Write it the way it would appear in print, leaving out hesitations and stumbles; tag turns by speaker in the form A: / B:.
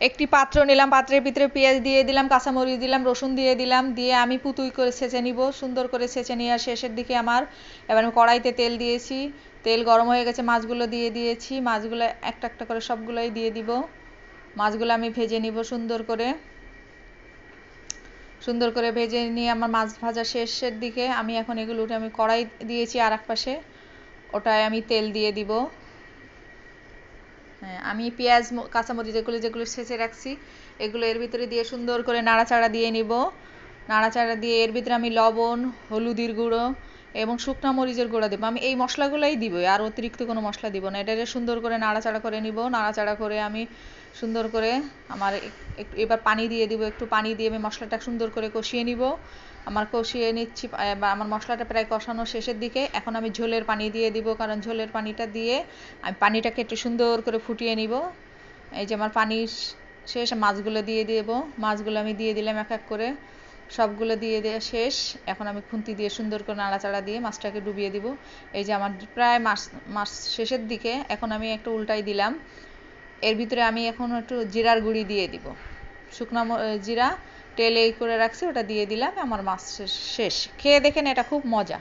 A: একটি পাত্র নিলাম, পাত্রের ভিতরে পেঁয়াজ দিয়ে দিলাম, কাঁচামরিচ দিলাম, রসুন দিয়ে দিলাম, দিয়ে আমি পুতুই করে ছেঁচে নিব। সুন্দর করে ছেঁচে নেওয়ার শেষের দিকে এবার আমি কড়াইতে তেল দিয়েছি, তেল গরম হয়ে গেছে, মাছগুলো দিয়ে দিয়েছি, মাছগুলো একটা একটা করে সবগুলোই দিয়ে দিব। মাছগুলো আমি ভেজে নিব সুন্দর করে ভেজে নিয়ে আমার মাছ ভাজা শেষের দিকে আমি এখন এগুলো উঠে আমি কড়াই দিয়েছি আর এক পাশে, ওটায় আমি তেল দিয়ে দিব। হ্যাঁ, আমি পেঁয়াজ কাঁচামরিচ যেগুলো ছেঁচে রাখছি এগুলো এর ভিতরে দিয়ে সুন্দর করে নাড়াচাড়া দিয়ে নিব। নাড়াচাড়া দিয়ে এর ভিতরে আমি লবণ, হলুদের গুঁড়ো এবং শুকনা মরিচের গুঁড়ো দেবো। আমি এই মশলাগুলোই দিব, আর অতিরিক্ত কোনো মশলা দিব না। এটা সুন্দর করে নাড়াচাড়া করে নিব। নাড়াচাড়া করে আমি সুন্দর করে একটু এবার পানি দিয়ে দিব। একটু পানি দিয়ে আমি মশলাটা সুন্দর করে কষিয়ে নিব। কষিয়ে নিচ্ছি, আমার মশলাটা প্রায় কষানো শেষের দিকে। এখন আমি ঝোলের পানি দিয়ে দিব, কারণ ঝোলের পানিটা দিয়ে আমি পানিটাকে একটু সুন্দর করে ফুটিয়ে নিব। এই যে আমার পানি শেষ, মাছগুলো দিয়ে দেব। মাছগুলো আমি দিয়ে দিলাম এক এক করে, সবগুলো দিয়ে দেওয়া শেষ। এখন আমি খুন্তি দিয়ে সুন্দর করে নাড়াচাড়া দিয়ে মাছটাকে ডুবিয়ে দিব। এই যে আমার প্রায় মাছ শেষের দিকে, এখন আমি একটু উল্টাই দিলাম। এর ভিতরে আমি এখন একটু জিরার গুঁড়ি দিয়ে দিব, শুকনো জিরা তেল এই করে রাখছি ওটা দিয়ে দিলাম। আমার মাছ শেষ। খেয়ে দেখেন, এটা খুব মজা।